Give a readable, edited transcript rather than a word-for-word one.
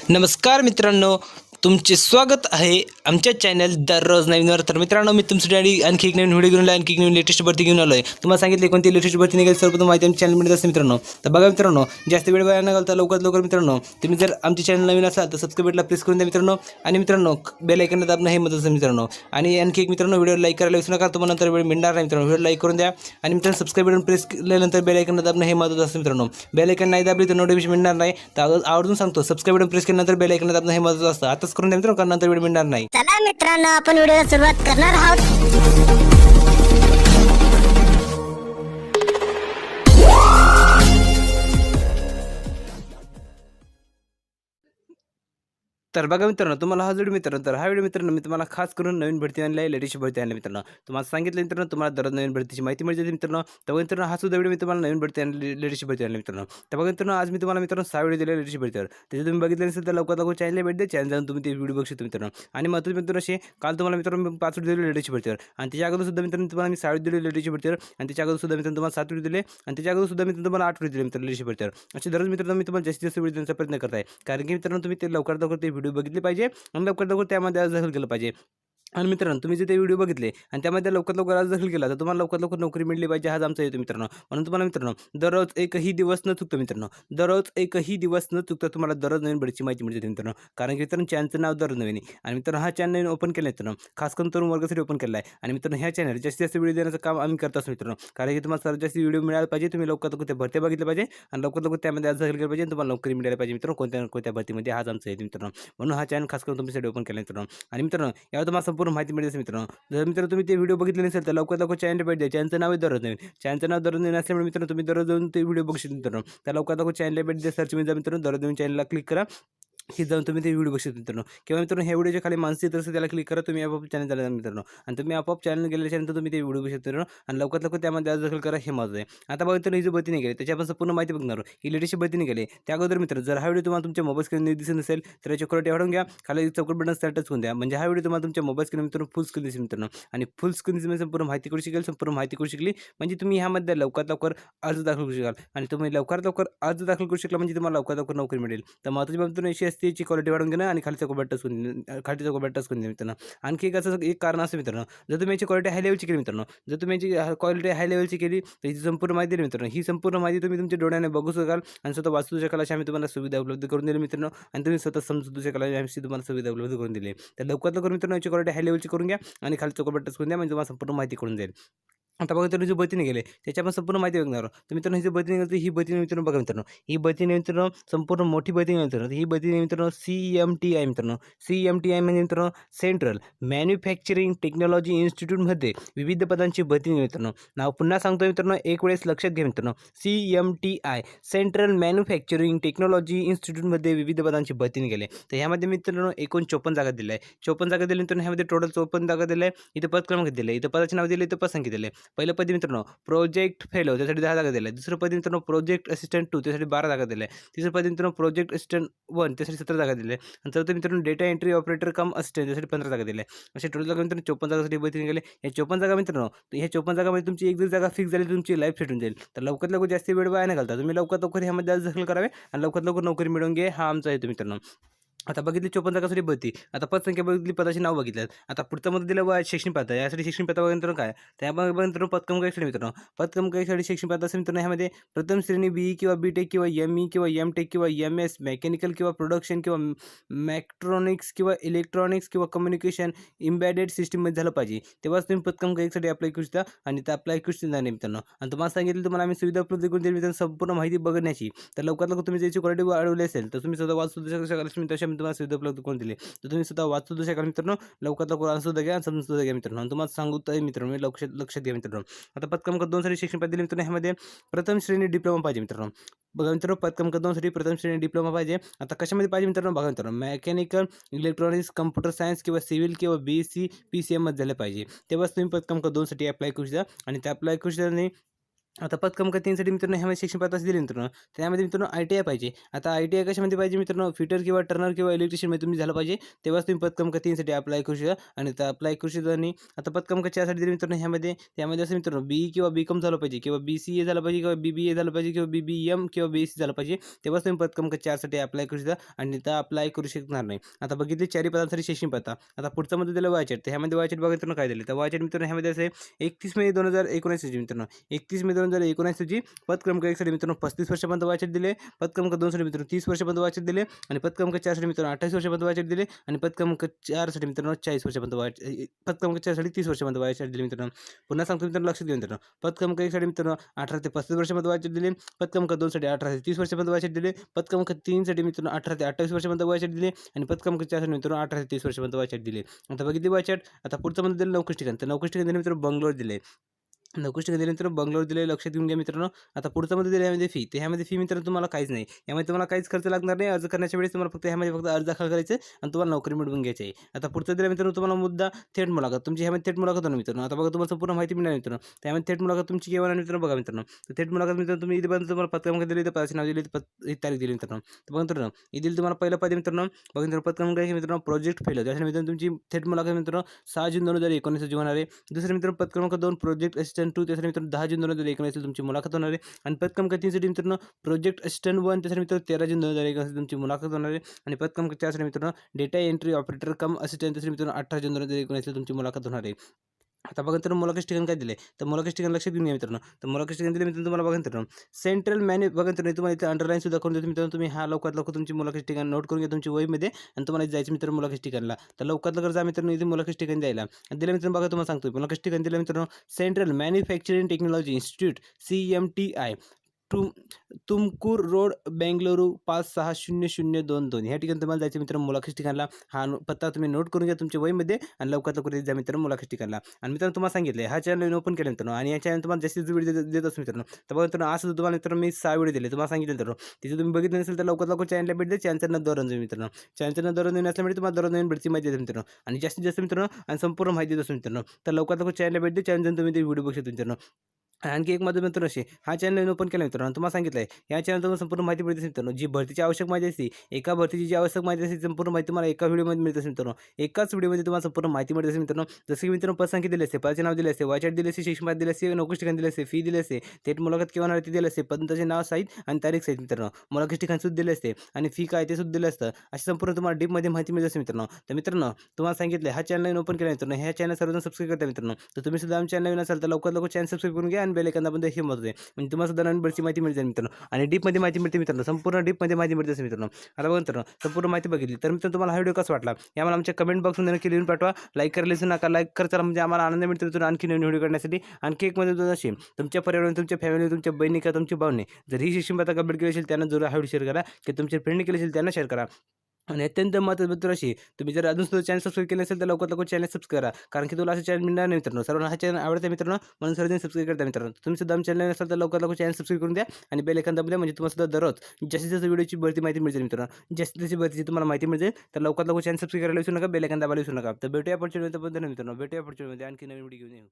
नमस्कार मित्रांनो, तुमचे स्वागत आहे आमच्या चॅनल दररोज नवीनवर. तर मित्रांनो, मी तुमच्यासाठी आणखी एक नवीन व्हिडिओ घेऊन आलो, आणखी एक नवीन लेटेस्ट भरती घेऊन आलो आहे. तुम्हाला सांगितले कोणती लेटेस्ट भरती निघेल सर्वप्रथम माहिती आमच्या चॅनलमध्ये असते मित्रांनो. तर बघा मित्रांनो, जास्त वेळ वाया न घालता लवकरात लवकर मित्रांनो, तुम्ही जर आमचे चॅनल नवीन असाल तर सबस्क्राईब बटनला प्रेस करून द्या मित्रांनो. आणि मित्रांनो, बेल आयकॉनला दाबणं हे मदत असेल मित्रांनो. आणि आणखी एक मित्रांनो, व्हिडिओ लाईक करायला विसरू नका, तुम्हाला नंतर वेळ मिळणार नाही मित्रांनो. व्हिडिओ लाईक करून द्या आणि मित्रांनो सबस्क्राईब बटन प्रेस केल्यानंतर बेल आयकॉनला दाबणं हे मदत असेल मित्रांनो. बेल आयकॉन नाही दाबली तर नोटिफिकेशन मिळणार नाही. तर आवर्जून सांगतो, सबस्क्राईब बटन प्रेस केल्यानंतर बेल आयकॉनला दाबणं हे मदत असतं. आताच करून द्या मित्रांनो, कारण नंतर वेळ मिळणार नाही. चला मित्रांनो, आपण व्हिडिओला सुरुवात करणार आहोत. तर बघा मित्रांनो, तुम्हाला हा व्हिडिओ मित्रांनो, तर हा व्हिडिओ मित्रांनो मी तुम्हाला खास करून नवीन भरती आणली आहे, लेटेस्ट भरती आणली मित्रांनो. तुम्हाला सांगितलं मित्रांनो, तुम्हाला दररोज नवीन भरतीची माहिती मिळते मित्रांनो. तर मित्रांनो, हा सुद्धा व्हिडिओ मी तुम्हाला नवीन भरती आणली, लेटेस्ट भरती आणली मित्रांनो. तर बघा मित्रांनो, आज मी तुम्हाला मित्रांनो 6 व्हिडिओ दिले लेटेस्ट भरतीवर. त्याचे तुम्ही बघितले नसेल तर लवकर चॅनलला भेट द्या, चॅनल जाऊन तुम्ही ते व्हिडिओ बघू शकता मित्रांनो. आणि महत्त्वाचे मित्रांनो असे, काल तुम्हाला मित्रांनो 5 व्हिडिओ दिले लेटेस्ट भरतीवर, आणि त्याच्या अगोदर सुद्धा मित्रांनो तुम्हाला मी 6 व्हिडिओ दिले लेटेस्ट भरतीवर, आणि त्याच्या अगोदर सुद्धा मित्रांनो तुम्हाला 7 व्हिडिओ दिले, आणि त्याच्या अगोदर सुद्धा मित्रांनो तुम्हाला 8 व्हिडिओ दिले मित्रांनो लेटेस्ट भरतीवर. असे दररोज मित्रांनो मी तुम्हाला जास्तीत जास्त व्हिडिओ देण्याचा प्रयत्न करत आहे, कारण की मित्रांनो तुम्ही ते लवकरात लवकर ते व्हिडिओ बघितले पाहिजे आणि लवकरात लवकर त्यामध्ये आज दाखल केलं पाहिजे. आणि मित्रांनो, तुम्ही जे ते व्हिडिओ बघितले आणि त्यामध्ये लवकर लवकर आज दाखल केला तर तुम्हाला लवकर लवकर नोकरी मिळली पाहिजे, हाच आमचा हेतू मित्रांनो. म्हणून तुम्हाला मित्रांनो दररोज एकही दिवस न चुकता मित्रांनो, दररोज एकही दिवस न चुकता तुम्हाला दररोज नवीन भरतीची माहिती मिळते मित्रांनो. कारण की मित्रांनो, चॅनलचं नाव दररोज नवीन आहे. आणि मित्रांनो, हा चॅनल नवीन ओपन केला मित्रांनो, खास करून तरुण वर्गासाठी ओपन केला आहे. आणि मित्रांनो, ह्या चॅनल जास्तीत जास्त व्हिडिओ देण्याचं काम आम्ही करत असतो मित्रांनो. कारण की तुम्हाला सर्वात जास्त व्हिडिओ मिळायला पाहिजे, तुम्ही लवकर लवकर त्या भरत्या बघितल्या पाहिजे आणि लवकर लवकर त्यामध्ये आज दाखल केलं पाहिजे, तुम्हाला नोकरी मिळायला पाहिजे मित्रांनो, कोणत्या ना कोणत्या भरतीमध्ये, हाच आमचा हेतू मित्रांनो. म्हणून हा चॅनल खास करून तुमच्यासाठी ओपन केला मित्रांनो. आणि मित्रांनो, यावर तुम्हाला संपूर्ण माहिती मिळते मित्रांनो. जर मित्रांनो तुम्ही ते व्हिडिओ बघितले नसेल तर लवकर लवकर चॅनल भेट द्या. चॅनलचं नाव आहे दररोज नवीन. चॅनलचं नाव दररोज नवीन असल्यामुळे मित्रांनो तुम्ही दररोज जाऊन ते व्हिडिओ बघू शकता मित्रांनो. तर लवकर लवकर चॅनलला भेट द्या, सर्चमध्ये जा मित्रांनो, दररोज नवीन चॅनलला क्लिक करा, की जाऊन तुम्ही ते व्हिडिओ बघू शकता मित्रांनो. किंवा मित्रांनो, ह्या व्हिडिओच्या खाली मानसिक तर त्याला क्लिक करा, तुम्ही आपोआप चॅनल झाला मित्रांनो. आणि तुम्ही आपोआप चॅनल गेल्याच्यानंतर तुम्ही ते व्हिडिओ बघू शकता मित्रांनो. आणि लवकर लवकर त्यामध्ये आज दाखल करा, हे माझं आहे. आता बघा मित्रांनो, ही जी भरती निघाली त्याची आपण संपूर्ण माहिती बघणार आहोत. ही लेटेस्ट भरती निघाली त्या अगोदर मित्रांनो, जर हा व्हिडिओ तुम्हाला तुमच्या मोबाईल स्क्रीन दिसत नसेल तर याची क्वालिटी वाढवून घ्या, खाली चौकट बटन टच करून द्या, म्हणजे हा व्हिडिओ तुम्हाला तुमच्या मोबाईल स्क्रीन मित्रांनो फुल स्क्रीन दिसेल मित्रांनो. आणि फुल स्क्रीन संपूर्ण माहिती करू शकेल, संपूर्ण माहिती करू शकली म्हणजे तुम्ही ह्यामध्ये लवकरात लवकर अर्ज दाखल करू शकाल. आणि तुम्ही लवकरात लवकर अर्ज दाखल करू शकला म्हणजे तुम्हाला लवकरात लवकर नोकरी मिळेल. तर महत्त्वाची बाब अशी असते, याची क्वालिटी वाढवून घेणं आणि खाली चौकट टच करून मित्रांनो. आणखी एक असं एक कारण असं मित्रांनो, जर तुम्ही याची क्वालिटी हाय लेवलची केली मित्रांनो, जर तुम्ही याची क्वालिटी हाय लेवलची केली तर याची संपूर्ण माहिती दिली मित्रांनो. ही संपूर्ण माहिती तुम्ही तुमच्या डोळ्याने बघू शकाल आणि स्वतः वाचू शकाल, अशी आम्ही तुम्हाला सुविधा उपलब्ध करून दिली मित्रांनो. आणि तुम्ही स्वतः समजू शकाल, अशी तुम्हाला सुविधा उपलब्ध करून दिली. तर लवकरात लवकर मित्रांनो याची क्वालिटी हाय लेवलची करून घ्या आणि खाली चौकट टच करून द्या, म्हणजे तुम्हाला संपूर्ण माहिती करून जाईल. आता बघा मित्रांनो, जी भरती निघाली त्याची आपण संपूर्ण माहिती बघणार आहोत. तर मित्रांनो, ही जी भरती निघाली ही भरती मित्रांनो बघा मित्रांनो, ही भरती मित्रांनो संपूर्ण मोठी भरती मित्रांनो. ही भरती मित्रांनो CMTI मित्रांनो. CMTI म्हणजे मित्रांनो सेंट्रल मॅन्युफॅक्चरिंग टेक्नॉलॉजी इन्स्टिट्यूटमध्ये विविध पदांची भरती मित्रांनो. नाव पुन्हा सांगतो मित्रांनो, एक वेळेस लक्षात घ्या मित्रांनो. CMTI सेंट्रल मॅन्युफॅक्चरिंग टेक्नॉलॉजी इन्स्टिट्यूटमध्ये विविध पदांची भरती निघाली. तर ह्यामध्ये मित्रांनो एकूण 54 जागा दिल्या आहे. 54 जागा दिल्या मित्रांनो. ह्यामध्ये टोटल 54 जागा दिल्या आहे. इथं पद क्रमांक दिले, इथं पदाचे नाव दिले, इथं पदसंख्या दिले. पहिलं पद मित्रांनो प्रोजेक्ट फेलो, त्यासाठी 10 जागा दिल्या. दुसरं पद मित्रांनो प्रोजेक्ट असिस्टंट 2, त्यासाठी 12 जागा दिल्या. तिसरं पद मित्रांनो प्रोजेक्ट असिस्टंट 1, त्यासाठी 17 जागा दिल्या. आणि चौथं मित्रांनो डेटा एंट्री ऑपरेटर कम असिस्टंट, त्यासाठी 15 जागा दिल्या. असे टोटल जागा मित्रांनो 54 जागासाठी भरती निघाली. या 54 जागा मित्रांनो, ह्या 54 जागामध्ये तुमची एक जर जागा फिक्स झाली तर तुमची लाईफ सेट होऊन जाईल. तर लवकरात लवकर जास्त वेळ वाया न घालता तुम्ही लवकर लवकर ह्यामध्ये आज दाखल करावे आणि लवकरात लवकर नोकरी मिळवून घे, हा आमचा हेतू मित्रांनो. आता बघितली 54 जागासाठी भरती. आता पदसंख्या बघितली, पदाचे नाव बघितल्यात. आता पुढचं मध्ये दिलं व शैक्षणिक पात्रता. यासाठी शैक्षणिक पात्रता बघा काय, त्यामध्ये बघा मित्रांनो पद क्रमांक मित्रांनो. पद क्रमांकासाठी शैक्षणिक पात्रता असेल मित्रांनो. ह्यामध्ये प्रथम श्रेणी BE किंवा BTech किंवा ME किंवा MTech किंवा MS मेकॅनिकल किंवा प्रोडक्शन किंवा मॅक्ट्रॉनिक्स किंवा इलेक्ट्रॉनिक्स किंवा कम्युनिकेशन एम्बेडेड सिस्टीममध्ये झालं पाहिजे, तेव्हाच तुम्ही पद क्रमांक 1 साठी अप्लाय करू शकता. आणि त्या अप्लाय करू शकता नाही मित्रांनो. आणि तुम्हाला सांगितलं तुम्हाला आम्ही सुविधा उपलब्ध करून दिली मित्रांनो, संपूर्ण माहिती बघण्याची. तर लवकरात लवकर तुम्ही त्याची क्वालिटी वाढवली असेल तर तुम्ही स्वतः वाचू शकाल, तशा मी तुम्हाला सुविधा उपलब्ध करून दिली. तर तुम्ही स्वतः वाचू शकाल मित्रांनो. लवकरात लवकर आणून सुद्धा घ्या आणि समजून सुद्धा घ्या मित्रांनो. आणि तुम्हाला सांगतोय मित्रांनो, मी लक्षात घ्या मित्रांनो. आता पद क्रमांक 2 साठी शिक्षण पद्धती मित्रांनो. ह्यामध्ये प्रथम श्रेणी डिप्लोमा पाहिजे मित्रांनो. बघा मित्रांनो, पद क्रमांक 2 साठी प्रथम श्रेणी डिप्लोमा पाहिजे. आता कशामध्ये पाहिजे मित्रांनो, बघा मित्रांनो, मेकॅनिकल, इलेक्ट्रॉनिक्स, कम्प्युटर सायन्स किंवा सिव्हिल किंवा BSc PCM मध्ये झालं पाहिजे, तेव्हाच तुम्ही पद क्रमांक 2 साठी अप्लाय करू शकता. आणि त्या अप्लाय करू शकता आता पदक्रमांक 3साठी मित्रांनो ह्यामध्ये शिक्षण पात्रता दिली मित्रांनो. त्यामध्ये मित्रांनो ITI पाहिजे. आता ITI कशामध्ये पाहिजे मित्रांनो, फिटर किंवा टर्नर किंवा इलेक्ट्रिशियनमध्ये तुम्ही झालं पाहिजे. तेव्हाच तुम्ही पदक्रमांक 3साठी अप्लाय करू शकता आणि त्या अप्लाय करू शकता. आणि आता पदक्रमांक 4साठी दिली मित्रांनो त्यामध्ये असं मित्रांनो BE किंवा BCom झालं पाहिजे किंवा BCA झालं पाहिजे किंवा BBA झालं पाहिजे किंवा BBM किंवा BSc झालं पाहिजे. तेव्हाच तुम्ही पदक्रमांक 4साठी अप्लाय करू शकता आणि त्या अप्लाय करू शकणार नाही. आता बघितले 4 पदांसाठी शिक्षण पात्रता. आता पुढचा मध्ये दिलं वयाचे. तर ह्यामध्ये वयाचे बघा मित्रांनो काय दिले. तर वयाचे मित्रांनो ह्यामध्ये असे 31 मे 2019 रोजी मित्रांनो, 31 मे 2019 रोजी पद क्रमांक 1 साठी मित्रांनो 35 वर्षापर्यंत वयाचे दिले. पद क्रमांक 2 साठी मित्रांनो 30 वर्षापर्यंत वयाचे दिले आणि पद क्रमांक 4 साठी मित्रांनो 28 वर्षापर्यंत वयाचे दिले आणि पद क्रमांक 4 साठी मित्रांनो 40 वर्षापर्यंत पद क्रमांक 4 साठी 30 वर्षापर्यंत वयाचे दिले मित्रांनो. पुन्हा सांगतो मित्रांनो, लक्षात घ्या मित्रांनो. पद क्रमांक 1 साठी मित्रांनो 18 ते 35 वर्षापर्यंत वयाचे दिले. पद क्रमांक 2 साठी 18 ते 30 वर्षापर्यंत वयाचे दिले. पद क्रमांक 3 साठी मित्रांनो 18 ते 28 वर्षापर्यंत वयाचे दिले आणि पद क्रमांक 4 साठी मित्रांनो 18 ते 30 वर्षापर्यंत वयाचे दिले. आता बघितली वयाचे. आता पुढचं मध्ये दिलं नोकरी ठिकाण. तर नोकरी ठिकाण दिले मित्रांनो बंगलोर दिले. नोकरी ठिकाण दिल्यानंतर बंगलोर दिले. लक्षात घेऊन घ्या मित्रांनो. आता पुढचा मध्ये दिले यामध्ये फी. तर ह्यामध्ये फी मित्रांनो तुम्हाला काहीच नाही. यामध्ये तुम्हाला काहीच खर्च लागणार नाही. अर्ज करण्याच्या वेळेस तुम्हाला फक्त अर्ज दाखल करायचे आणि तुम्हाला नोकरी मिळवून घ्यायची आहे. आता पुढचा दिला मित्रांनो तुम्हाला मुद्दा थेट मुलाखत. तुमची ह्यामध्ये थेट मुलाखत होणार मित्रांनो. आता बघा तुम्हाला संपूर्ण माहिती मिळणार मित्रांनो. त्यामध्ये थेट मुलाखत तुमची केव्हा होणार मित्रांनो, बघा मित्रांनो. तर थेट मुलाखत मित्रांनो तुम्ही इथे तुम्हाला पद क्रमांक दिले, पदाचे नाव दिले, ही तारीख दिली मित्रांनो. तर बघा मित्रांनो, इथे तुम्हाला पहिलं पाहिजे मित्रांनो. बघा मित्रांनो पद क्रमांक मित्रांनो प्रोजेक्ट फेल. त्याच्या मित्रांनो तुमची थेट मुलाखत मित्रांनो 6 जून 2019 रोजी होणार आहे. दुसरं मित्रांनो पद क्रमांक 2 प्रोजेक्ट असिस्टंट 2. त्यासाठी मित्रांनो 10 जून 2019 तुमची मुलाखत होणार आहे. आणि पद क्रमांक 3 साठी मित्रांनो प्रोजेक्ट असिस्टंट 1. त्यासाठी मित्रांनो 13 जून 2019 तुमची मुलाखत होणार आहे. आणि पद क्रमांक 4 साठी मित्रांनो डेटा एंट्री ऑपरेटर कम असिस्टंट. त्यासाठी मित्रांनो 18 जून 2019 तुमची मुलाखत होणार आहे. आता बघा तर मुलाखत ठिकाण काय दिले. तर मुलाखत ठिकाण लक्षात घेऊन घ्या मित्रांनो. तर मुलाखत ठिकाण दिले मित्रांनो तुम्हाला बघा मित्रांनो सेंट्रल बघा मित्रांनो तुम्हाला इथे अंडरलाईन सुद्धा करून देतो मित्रांनो. तुम्ही लवकरात लवकर तुमची मुलाखत ठिकाण नोट करून घ्या तुमची वहीमध्ये आणि तुम्हाला जायचं मित्रांनो मुलाखत ठिकाणला. तर लवकरात लवकर जा मित्रांनो इथे मुलाखत ठिकाण द्यायला. आणि दिलं मित्रांनो बघा तुम्हाला सांगतो मुलाखत ठिकाण दिलं मित्रांनो central manufacturing technology institute CMTI Tumkur road Bengaluru 560022 ह्या ठिकाणी तुम्हाला जायचं मित्रांनो मुलाखत ठिकाणला. पत्ता तुम्ही नोट करून घ्या तुमच्या वहीमध्ये आणि लवकरात लवकर जा मित्रांनो मुलाखत ठिकाणला. आणि मित्रांनो तुम्हाला सांगितलं हा चॅनल ओपन केला मित्रांनो आणि या चॅनल तुम्हाला जास्तीत व्हिडिओ देत असतो मित्रांनो. तर बघा मित्रांनो असं तुम्हाला मित्रांनो मी 6 व्हिडिओ दिले. तुम्हाला सांगितलं मित्रांनो तिथे तुम्ही बघितलं नसेल तर लवकरात लवकर चॅनलला भेट द्या. चॅनलचं दररोज मित्रांनो. चॅनलचं दररोज नवीन असल्यामुळे तुम्हाला दररोज नवीन भेटची माहिती देतो मित्रांनो आणि जास्तीत जास्त मित्रांनो आणि संपूर्ण माहिती देतो मित्रांनो. तर लवकरात लवकर चॅनलला भेट द्या. चॅनल तुम्ही ते व्हिडिओ बघू शकता मित्रांनो. आणखी एक माझं मित्र असे हा चॅनल ओपन केला मित्रांनो. तुम्हाला सांगितलं आहे या चॅनल तुम्हाला संपूर्ण माहिती मिळते मित्रांनो. जी भरतीची आवश्यक माहिती असते एका भरतीची जी आवश्यक माहिती असते संपूर्ण माहिती तुम्हाला एका व्हिडिओमध्ये मिळते मित्रांनो. एकाच व्हिडिओमध्ये तुम्हाला संपूर्ण माहिती मिळते असेल मित्रांनो. जसं की मित्रांनो पदसंख्या दिली असते, पदाचे नाव दिले असते, वाचट दिले असते, शिक्षण दिले असते, नोकरी ठिकाण दिले असते, फी दिली असते, थेट मुलाखत केव्हा होणार ते दिले असते, पदाचे नाव सहित आणि तारीख सहित मित्रांनो. मुलाखत ठिकाण सुद्धा दिले असते आणि फी काय ते सुद्धा दिलं असतं. अशी संपूर्ण तुम्हाला डीपमध्ये माहिती मिळते असते मित्रांनो. तर मित्रांनो तुम्हाला सांगितलं हा चॅनल ओपन केला मित्रांनो. ह्या चॅनल सर्वजण सबस्क्राईब करता मित्रांनो. तर तुम्ही सुद्धा आमच्या चॅनल नवीन असाल तर लवकरात लवकर चॅनल सबस्क्राईब करून घ्या आणि बेल आयकॉन दाबून द्या. म्हणजे तुम्हाला सुद्धा नवीन बरची माहिती मिळते मित्रांनो. आणि डीपमध्ये माहिती मिळते मित्रांनो. संपूर्ण डीपमध्ये माहिती मिळते असेल मित्रांनो. आता बघा मित्रांनो संपूर्ण माहिती बघितली तर मित्रांनो तुम्हाला हा व्हिडिओ कसा वाटला याला आमच्या कमेंट बॉक्समध्ये नक्की लिहून पाठवा. लाईक करायला विसरू नका. लाईक करताना म्हणजे आम्हाला आनंद मिळतो मित्रांनो आणखी नवीन व्हिडिओ करण्यासाठी. आणखी एक मध्ये असेल तुमच्या परिवाराने तुमच्या फॅमिली तुमच्या बहिणी किंवा तुमच्या भावने जर ही शिक्षण पत्रिका कंप्लीट केली असेल त्यांना जरूर हा व्हिडिओ शेअर करा की तुमच्या फ्रेंडने केले असेल त्यांना शेअर करा. आणि अत्यंत महत्त्वाचं अशी तुम्ही जर अजून सुद्धा चॅनल सबस्क्राईब केलं असेल तर लवकरात लवकर चॅनल सबस्क्राईब करा. कारण की तुला असं चॅनल मिळणार नाही मित्रांनो. सर्वांना हा चॅनल आवडतं मित्रांनो म्हणून सर्वजण सबस्क्राईब करता मित्रांनो. तुम्ही सुद्धा आमच्या चॅनल असाल तर लवकरात लवकर चॅनल सबस्क्राईब करून द्या आणि बेल आयकॉन दाबून द्या. म्हणजे तुम्हाला सुद्धा दररोज जास्तीत जास्त व्हिडिओची भरती माहिती मिळते मित्रांनो. जास्तीत जास्त भरतीची तुम्हाला माहिती मिळते. तर लवकरात लवकर चॅनल सबस्क्राईब करायला विसरू नका. बेल आयकॉन दाबायला विसरू नका. तर भेटूया पुढच्या व्हिडिओमध्ये मित्रांनो. भेटूया पुढच्या व्हिडिओमध्ये आणखी नवीन व्हिडिओ घेऊन येऊ.